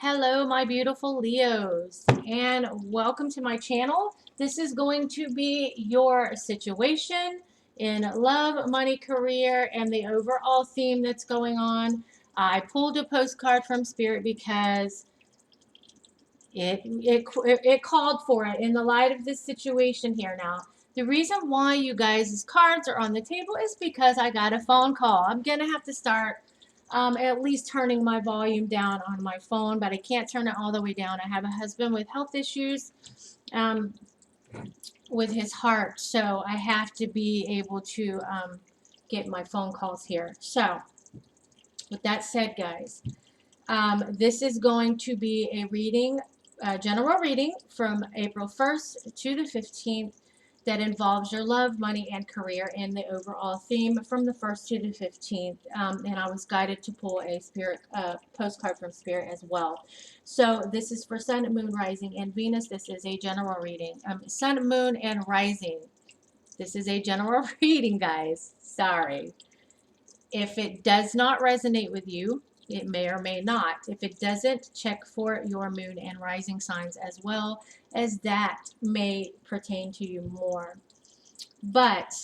Hello, my beautiful Leos, and welcome to my channel. This is going to be your situation in love, money, career, and the overall theme that's going on. I pulled a postcard from Spirit because it called for it in the light of this situation here now. The reason why you guys' cards are on the table is because I got a phone call. I'm going to have to start at least turning my volume down on my phone, but I can't turn it all the way down. I have a husband with health issues um, with his heart, so I have to be able to get my phone calls here. So, with that said, guys, this is going to be a reading, general reading from April 1st to the 15th that involves your love, money, and career and the overall theme from the 1st to the 15th. And I was guided to pull a spirit postcard from Spirit as well. So this is for Sun, Moon, Rising, and Venus. This is a general reading. Sun, Moon, and Rising. This is a general reading, guys. Sorry. If it does not resonate with you, it may or may not. If it doesn't, check for your moon and rising signs as well, as that may pertain to you more. But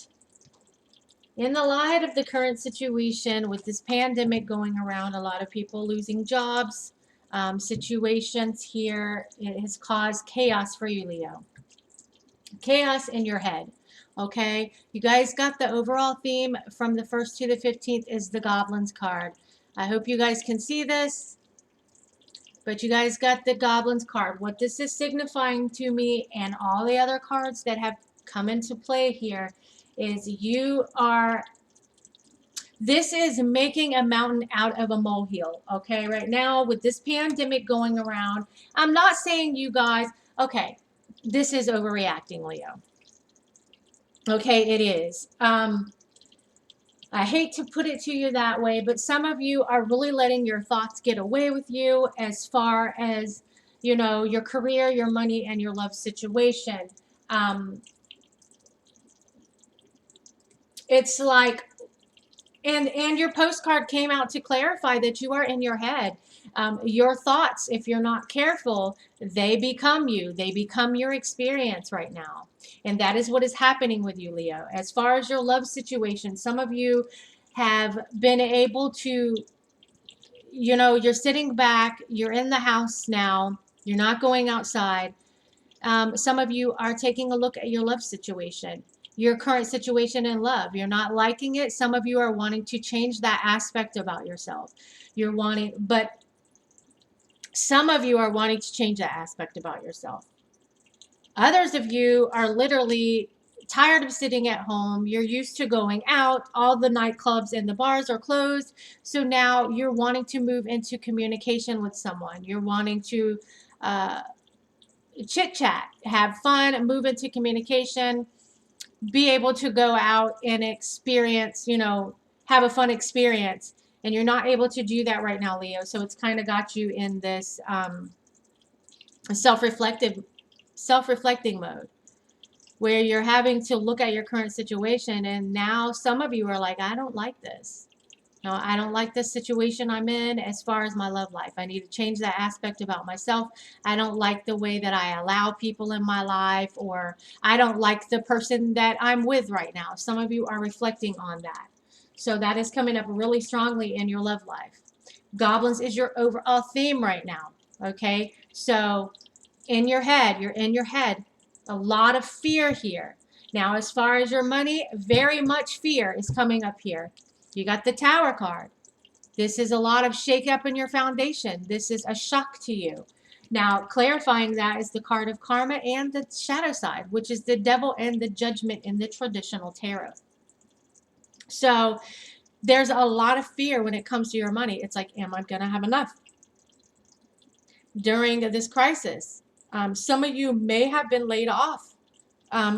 in the light of the current situation with this pandemic going around, a lot of people losing jobs, situations here, it has caused chaos for you, Leo. Chaos in your head. Okay, you guys got the overall theme from the 1st to the 15th is the Goblins card. I hope you guys can see this, but you guys got the Goblins card. What this is signifying to me and all the other cards that have come into play here is this is making a mountain out of a molehill. Okay, right now with this pandemic going around, I'm not saying you guys, okay, this is overreacting, Leo. Okay, it is. I hate to put it to you that way, but some of you are really letting your thoughts get away with you as far as, you know, your career, your money, and your love situation. It's like, and your postcard came out to clarify that you are in your head. Your thoughts, if you're not careful, they become you. They become your experience right now. And that is what is happening with you, Leo. As far as your love situation, some of you have been able to, you know, you're sitting back, you're in the house now, you're not going outside. Some of you are taking a look at your love situation, your current situation in love. You're not liking it. Some of you are wanting to change that aspect about yourself. You're wanting, but some of you are wanting to change that aspect about yourself. Others of you are literally tired of sitting at home. You're used to going out. All the nightclubs and the bars are closed. So now you're wanting to move into communication with someone. You're wanting to chit chat, have fun, move into communication, be able to go out and experience, you know, have a fun experience. And you're not able to do that right now, Leo. So it's kind of got you in this self-reflecting mode where you're having to look at your current situation. And now some of you are like, I don't like this. No, I don't like this situation I'm in as far as my love life. I need to change that aspect about myself. I don't like the way that I allow people in my life, or I don't like the person that I'm with right now. Some of you are reflecting on that. So that is coming up really strongly in your love life. Goblins is your overall theme right now. Okay, so in your head, you're in your head. A lot of fear here. Now, as far as your money, very much fear is coming up here. You got the Tower card. This is a lot of shake up in your foundation. This is a shock to you. Now, clarifying that is the card of karma and the shadow side, which is the devil and the judgment in the traditional tarot. So there's a lot of fear when it comes to your money. It's like, am I going to have enough during this crisis? Some of you may have been laid off,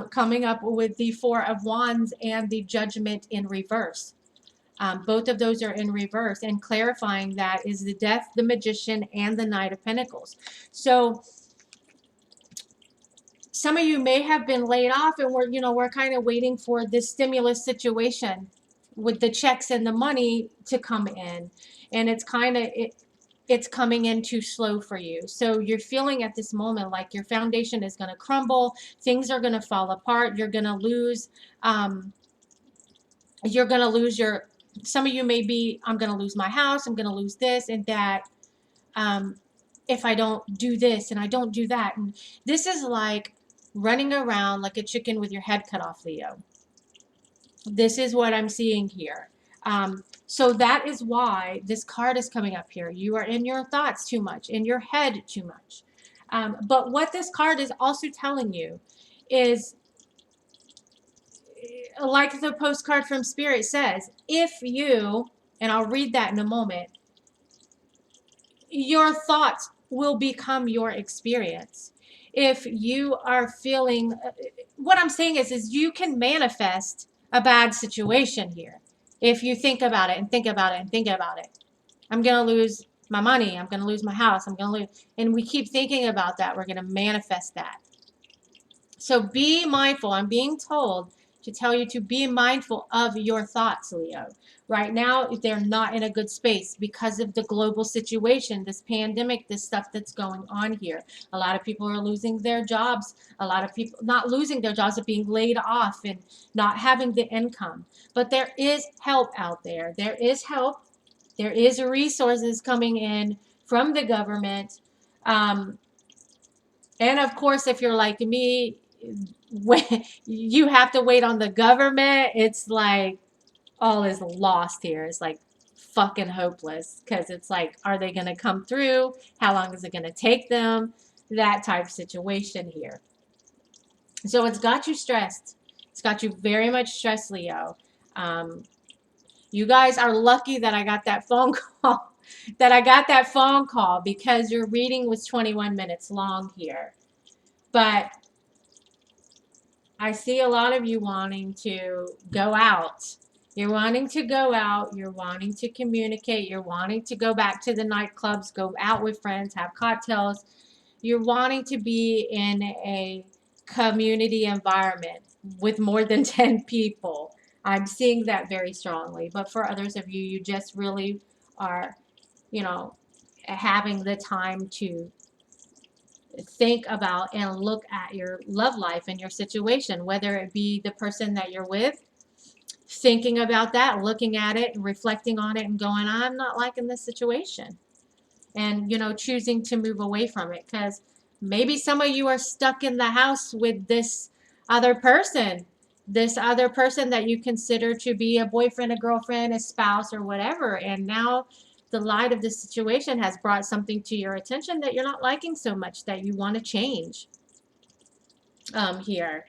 coming up with the Four of Wands and the Judgment in reverse. Both of those are in reverse, and clarifying that is the Death, the Magician, and the Knight of Pentacles. So some of you may have been laid off, and we're kind of waiting for this stimulus situation with the checks and the money to come in, and it's kind of it's coming in too slow for you. So you're feeling at this moment like your foundation is going to crumble, things are going to fall apart, you're going to lose your, some of you may be, I'm going to lose my house, I'm going to lose this and that, if I don't do this and I don't do that. And this is like running around like a chicken with your head cut off, Leo. This is what I'm seeing here. So that is why this card is coming up here. You are in your thoughts too much, in your head too much. But what this card is also telling you is, like the postcard from Spirit says, if you, and I'll read that in a moment, your thoughts will become your experience. If you are feeling, what I'm saying is you can manifest a bad situation here. If you think about it and think about it and think about it. I'm going to lose my money. I'm going to lose my house. I'm going to lose. And we keep thinking about that. We're going to manifest that. So be mindful. I'm being told to tell you to be mindful of your thoughts, Leo. Right now, they're not in a good space because of the global situation, this pandemic, this stuff that's going on here. A lot of people are losing their jobs. A lot of people not losing their jobs, but being laid off and not having the income. But there is help out there. There is help. There is resources coming in from the government. And of course, if you're like me, when you have to wait on the government, it's like all is lost here. It's like fucking hopeless because it's like, are they going to come through? How long is it going to take them? That type of situation here. So it's got you stressed. It's got you very much stressed, Leo. You guys are lucky that I got that phone call. Because your reading was 21 minutes long here. But I see a lot of you wanting to go out. You're wanting to go out. You're wanting to communicate. You're wanting to go back to the nightclubs, go out with friends, have cocktails. You're wanting to be in a community environment with more than 10 people. I'm seeing that very strongly. But for others of you, you just really are, you know, having the time to think about and look at your love life and your situation, whether it be the person that you're with, thinking about that, looking at it and reflecting on it and going, I'm not liking this situation. And, you know, choosing to move away from it because maybe some of you are stuck in the house with this other person that you consider to be a boyfriend, a girlfriend, a spouse, or whatever. And now the light of the situation has brought something to your attention that you're not liking so much that you want to change here.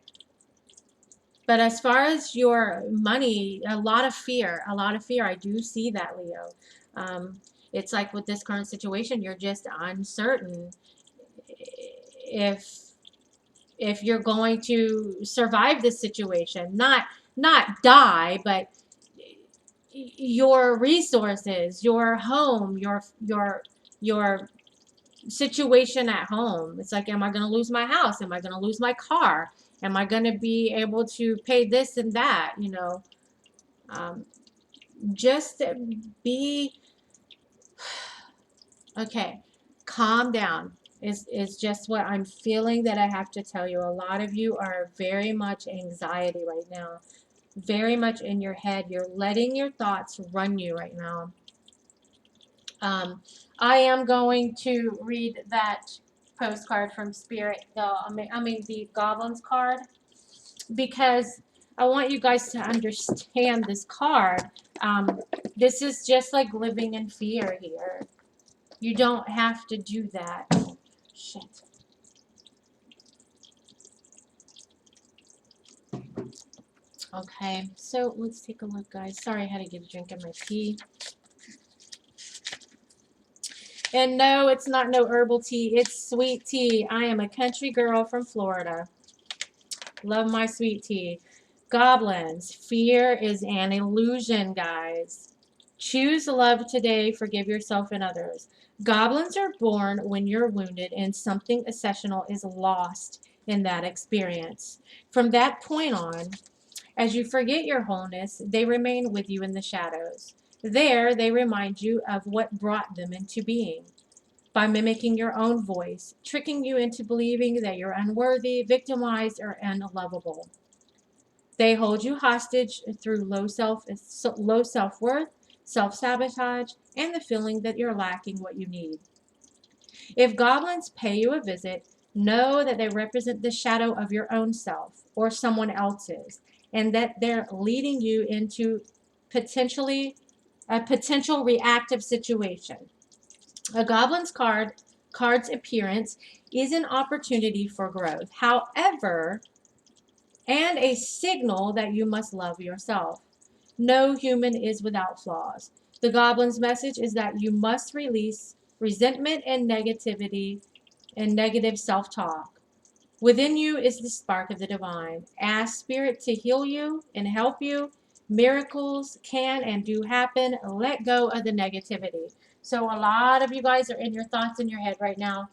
But as far as your money, a lot of fear. I do see that, Leo. It's like with this current situation, you're just uncertain if you're going to survive this situation, not die, but your resources, your home, your situation at home. It's like, am I going to lose my house? Am I going to lose my car? Am I going to be able to pay this and that? You know, just be okay. Calm down. Is just what I'm feeling that I have to tell you. A lot of you are very much anxiety right now. Very much in your head. You're letting your thoughts run you right now. I am going to read that postcard from Spirit, I mean the Goblins card, because I want you guys to understand this card. This is just like living in fear here. You don't have to do that. Shit. Okay, so let's take a look, guys. Sorry, I had to get a drink of my tea. And no, it's not no herbal tea. It's sweet tea. I am a country girl from Florida. Love my sweet tea. Goblins. Fear is an illusion, guys. Choose love today. Forgive yourself and others. Goblins are born when you're wounded and something essential is lost in that experience. From that point on, as you forget your wholeness, they remain with you in the shadows. There, they remind you of what brought them into being. by mimicking your own voice, tricking you into believing that you're unworthy, victimized, or unlovable. They hold you hostage through low self-worth, self-sabotage, and the feeling that you're lacking what you need. If goblins pay you a visit, know that they represent the shadow of your own self or someone else's, and that they're leading you into potentially a potential reactive situation. A card's appearance is an opportunity for growth. However, and a signal that you must love yourself. No human is without flaws. The goblin's message is that you must release resentment and negativity and negative self-talk. Within you is the spark of the divine. Ask Spirit to heal you and help you. Miracles can and do happen. Let go of the negativity. So a lot of you guys are in your thoughts in your head right now.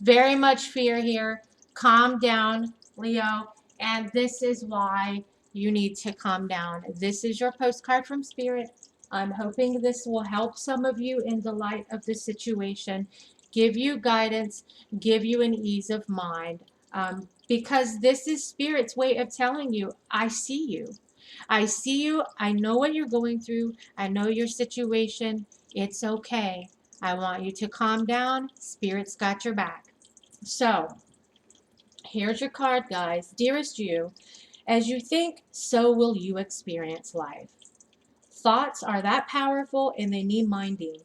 Very much fear here. Calm down, Leo. And this is why you need to calm down. This is your postcard from Spirit. I'm hoping this will help some of you in the light of the situation, give you guidance, give you an ease of mind. Because this is Spirit's way of telling you, I see you. I see you. I know what you're going through. I know your situation. It's okay. I want you to calm down. Spirit's got your back. So, here's your card, guys. Dearest you, as you think, so will you experience life. Thoughts are that powerful and they need minding.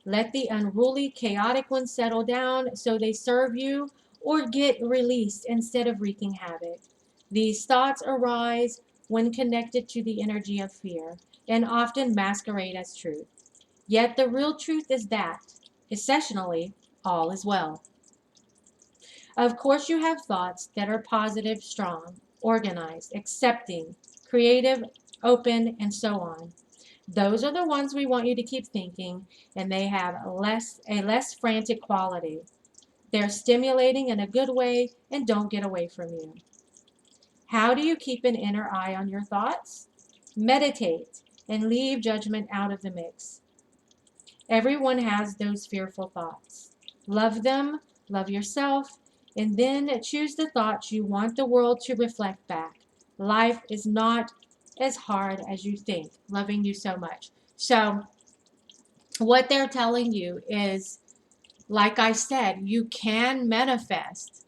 Let the unruly, chaotic ones settle down so they serve you or get released instead of wreaking havoc. These thoughts arise when connected to the energy of fear and often masquerade as truth. Yet the real truth is that, essentially, all is well. Of course, you have thoughts that are positive, strong, organized, accepting, creative, open, and so on. Those are the ones we want you to keep thinking, and they have a less frantic quality. They're stimulating in a good way and don't get away from you. How do you keep an inner eye on your thoughts? Meditate and leave judgment out of the mix. Everyone has those fearful thoughts. Love them, love yourself, and then choose the thoughts you want the world to reflect back. Life is not as hard as you think. Loving you so much. So, what they're telling you is, like I said, you can manifest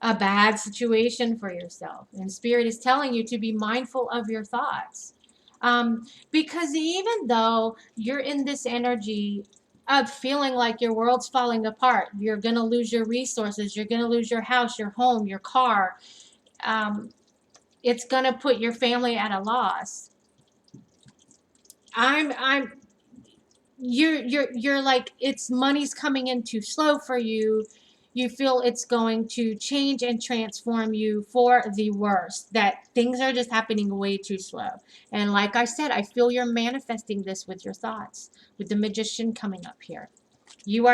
a bad situation for yourself. And Spirit is telling you to be mindful of your thoughts. Because even though you're in this energy of feeling like your world's falling apart, you're going to lose your resources, you're going to lose your house, your home, your car, it's going to put your family at a loss. I'm you're like, it's money's coming in too slow for you. You feel it's going to change and transform you for the worst, that things are just happening way too slow. And like I said, I feel you're manifesting this with your thoughts, with the Magician coming up here. You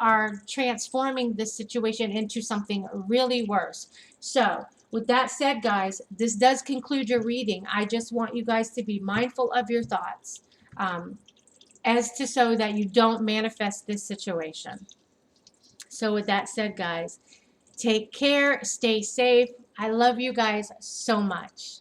are transforming this situation into something really worse. So with that said, guys, this does conclude your reading. I just want you guys to be mindful of your thoughts, as to so that you don't manifest this situation. So with that said, guys, take care, stay safe. I love you guys so much.